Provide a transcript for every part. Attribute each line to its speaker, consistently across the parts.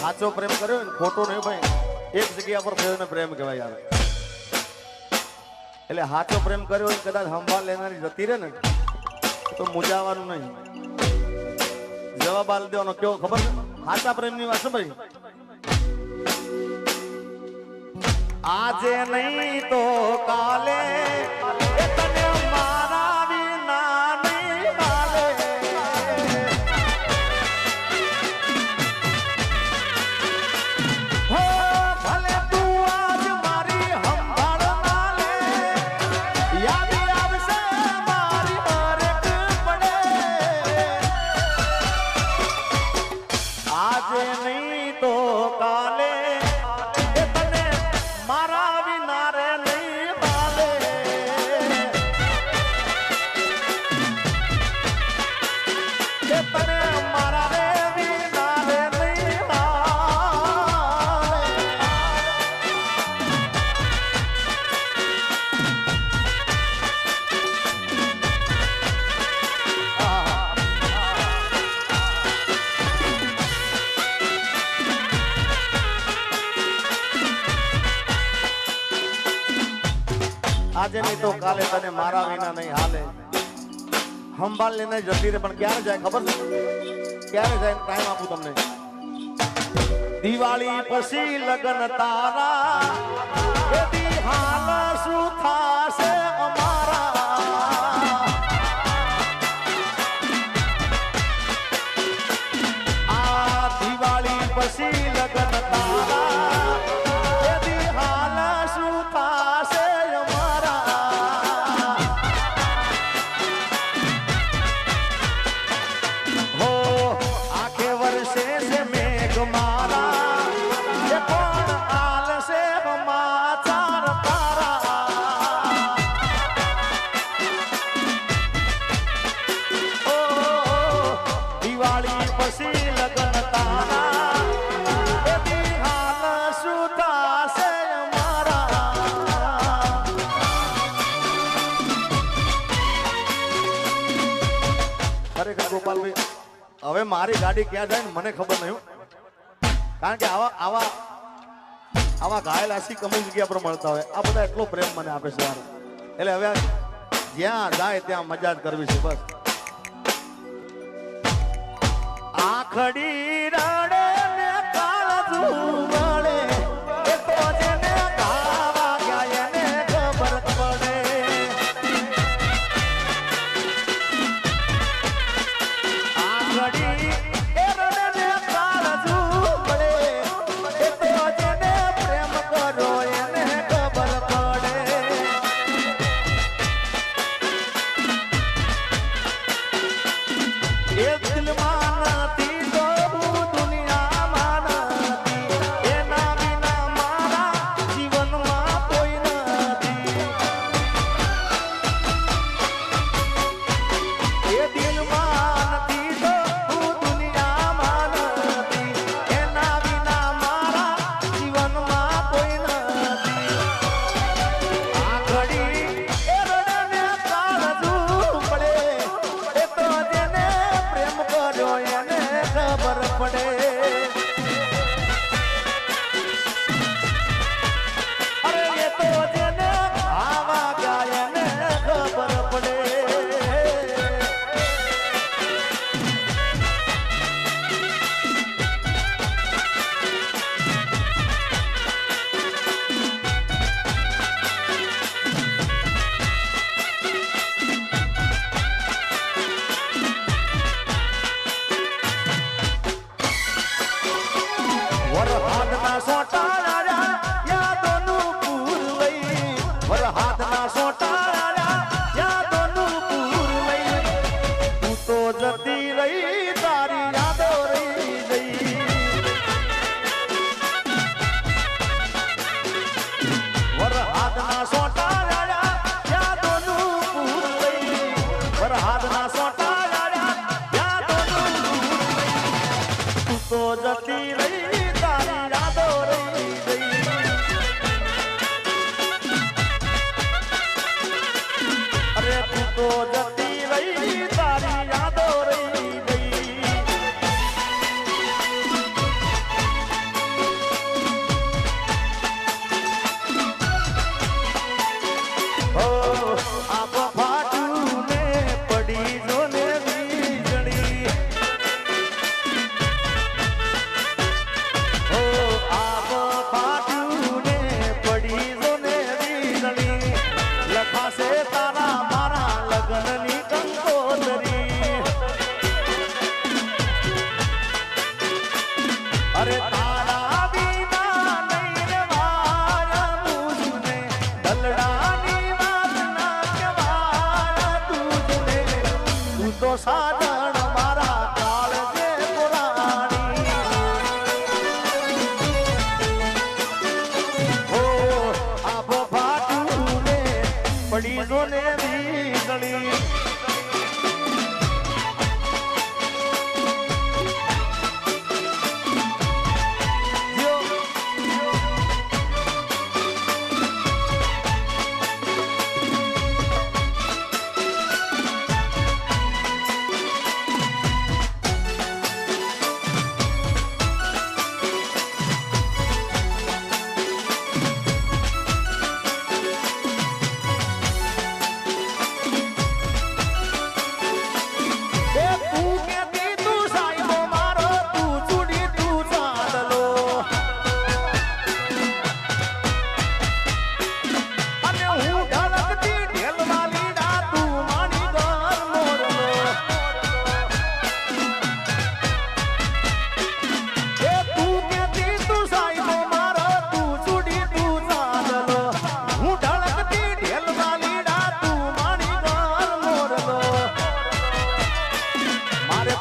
Speaker 1: સાચો પ્રેમ કર્યો ને ખોટો નહીં ભાઈ, એક જગ્યા પર થયો ને પ્રેમ કહેવાય યાર. એટલે સાચો પ્રેમ કર્યો હોય કદાચ સંભાળ લેનારી જતી રહે ને તો મૂંઝાવાનું નહીં, જવાબ આલી દેવાનો. કેવો ખબર છે સાચા પ્રેમની વાત છે ભાઈ. આજે નહીં તો કાલે તને મારા વિના નહીં હાલે. હો ભલે તું આજ મારી સંભાળ ના લે, યાદ આવશે મારી હરેક પડે. આજે નહીં તો કાલે મારા વિના રે નહીં હાલે. એ તને મારા રે વિના રે નહીં હાલે. આજે નહીં તો કાલે તને મારા વિના નહીં હાલે. સંભાળ લેને જતી રે, પણ ક્યારે જાય ખબર છે? ક્યારે જાય ટાઈમ આપું તમને. દિવાળી પછી લગન તારા, એથી હાલ શું થાશે અમારા. આ દિવાળી પછી લગન તારા, એથી હાલ શું થાશે. ગોપાલભાઈ હવે મારી ગાડી ક્યાં જાય ને મને ખબર નહીં, કારણ કે આવા ઘાયલ આશી કમી જગ્યા પર મળતા હોય. આ બધા એટલો પ્રેમ મને આપે છે યાર. એટલે હવે જ્યાં જાય ત્યાં મજા જ કરવી છે બસ. આખડી રડે ને કાળજું વળે, એ તો જેને ગાવા ગયા એને ખબર પડે. આખડી એ રડે ને કાળજું વળે, એ તો જેને પ્રેમ કરો એને ખબર પડે. એ દિલમાં નથી તો હું દુનિયામાં નથી, એના વિના મારા જીવનમાં કોઈ નથી. એ દિલમાં નથી તો હું દુનિયામાં નથી, એના વિના મારા જીવનમાં કોઈ નથી. આ ઘડી એ રડને કાળજું પડે, એ તો જેને પ્રેમ કર્યો એને ખબર પડે. અરે એ તો જેને આવા ગયા એને ખબર પડે. વરહાદના સોટાળા યાદોનું પૂર લઈ, વરહાદના સોટાળા યાદોનું પૂર લઈ, તું તો જતી રહી તારી યાદો રહી ગઈ. વરહાદના સોટાળા યાદોનું પૂર લઈ, વરહાદના સોટાળા યાદોનું પૂર લઈ, તું તો જતી રહી તારી યાદો રહી ગઈ. અરે તું તો જતી રહી તારી યાદો રહી ગઈ. સાધન મારા કાળજે પુરાણી હો આભો ફાટું ને પડી નો ને વીજળી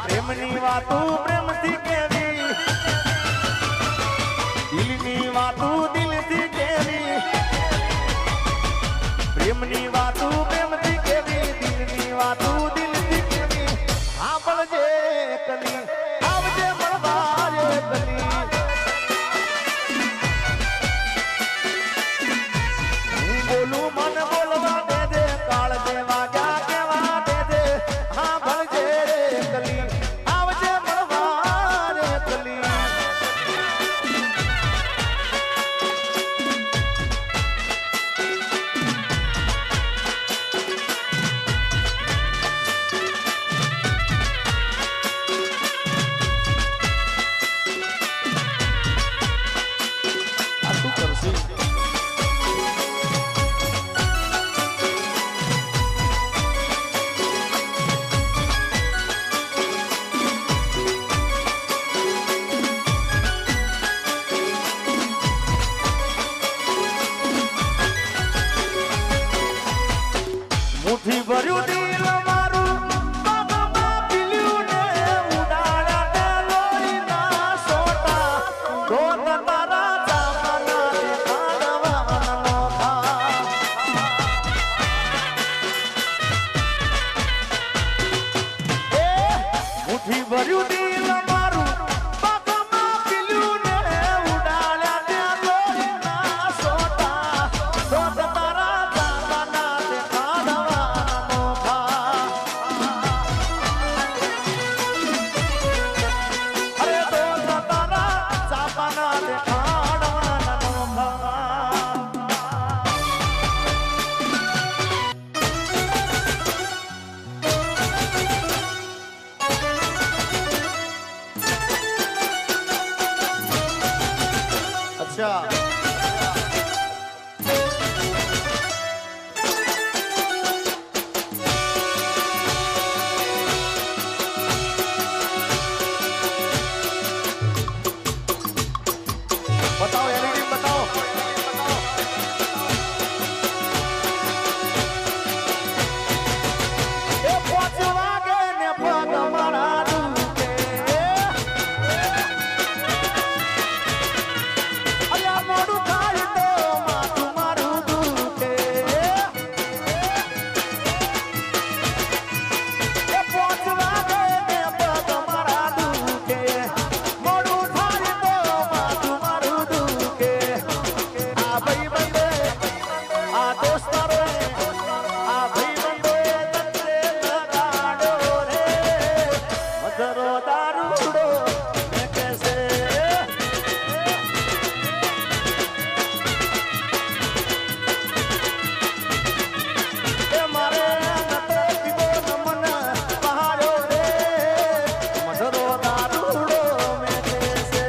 Speaker 1: પ્રેમની વાતો પ્રેમથી કેવી દિલની વાતો દિલથી કેવી પ્રેમની વાતો પ્રેમથી કેવી દિલની વાતો દિલથી કેવી સાંભળજે કલી આવજે મળવા રે કલી હું બોલું મન બોલવા દે કાળજે વાગ્યા કેવા દે સાંભળજે કલી મુઠ્ઠી ભર્યું દિલ મારું બાબા પીલ્યું ને ઉડાડ્યા તે લોહીના સોટા દોત તારા જામના દેખાડવાના નોખા એ મુઠ્ઠી ભર્યું દિલ મારું બાબા પીલ્યું ને ઉડાડ્યા તે લોહીના સોટા દોત તારા જામના अच्छा बताओ एलईडी बताओ ए पोचवा के ने पग मारा दूके अया मोडू थाय तो माथू मारू दूके ए पोचवा के ने पग मारा दूके मोडू थाय तो माथू मारू दूके आ भाई बंदे आ दोस्तारो आ भाई बंदे तत्रे लगाडो रे मधरो दारूडो मैं कैसे ए मारे नते पीबो नमन पहाड़ो रे मधरो दारूडो मैं कैसे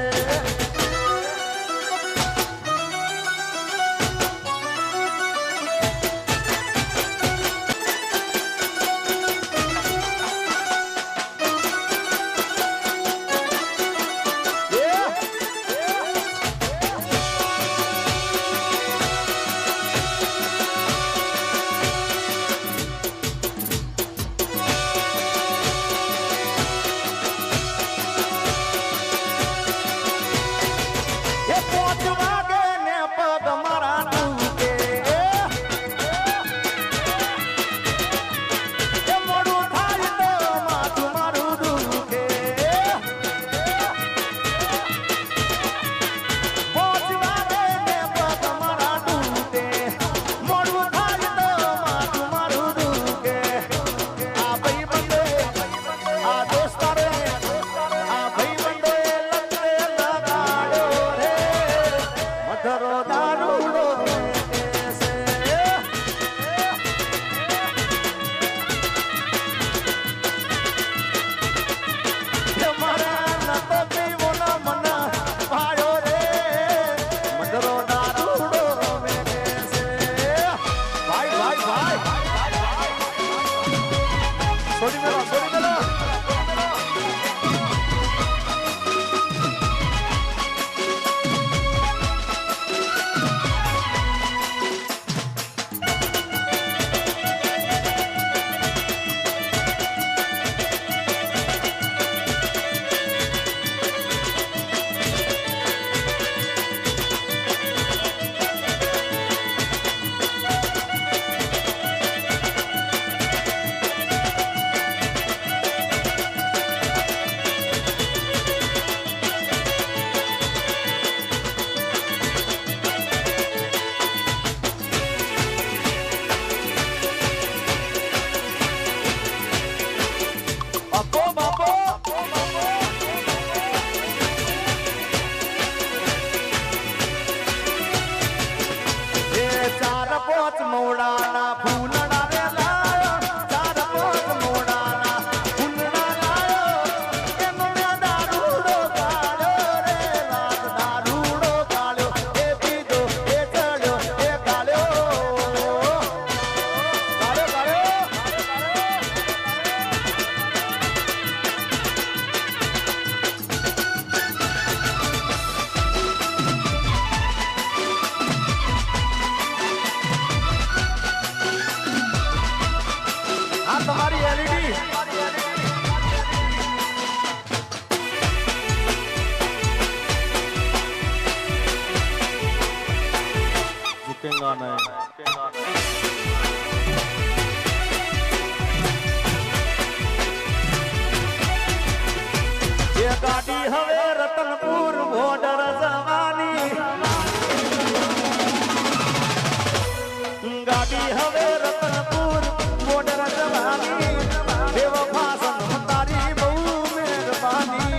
Speaker 1: ગાડી હવે રતનપુર બોર્ડર જવાની ગાડી હવે રતનપુર બોર્ડર જવાની બેવફા સનમ તારી બહુ મહેરબાની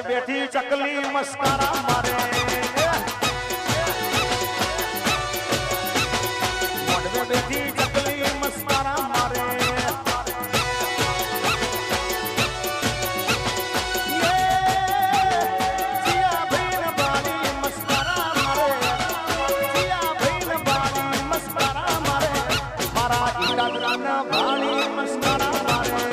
Speaker 1: બેઠી ચકલી મસ્કરા મારે મોઢવે બેઠી ચકલી મસ્કરા મારે જીયા ભઈન બાની મસ્કરા મારે જીયા ભઈન બાની મસ્કરા મારે મારા ઈકાગ્રાના બાની મસ્કરા મારે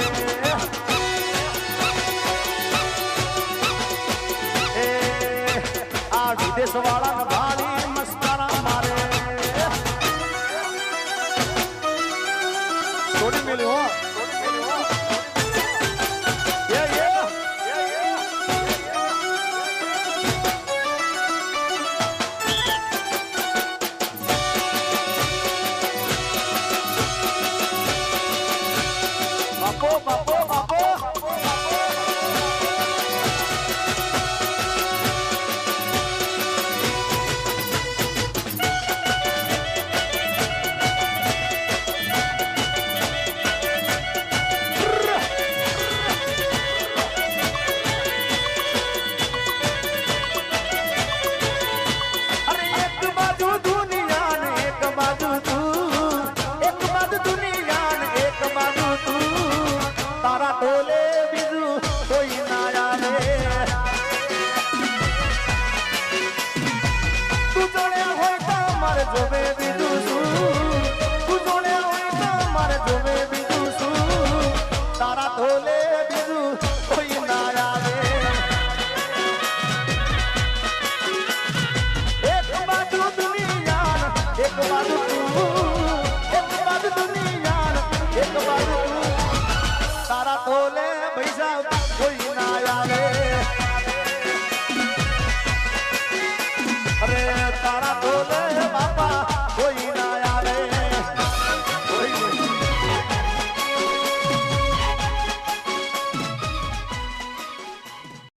Speaker 1: વિદેશ વાળા ભાળી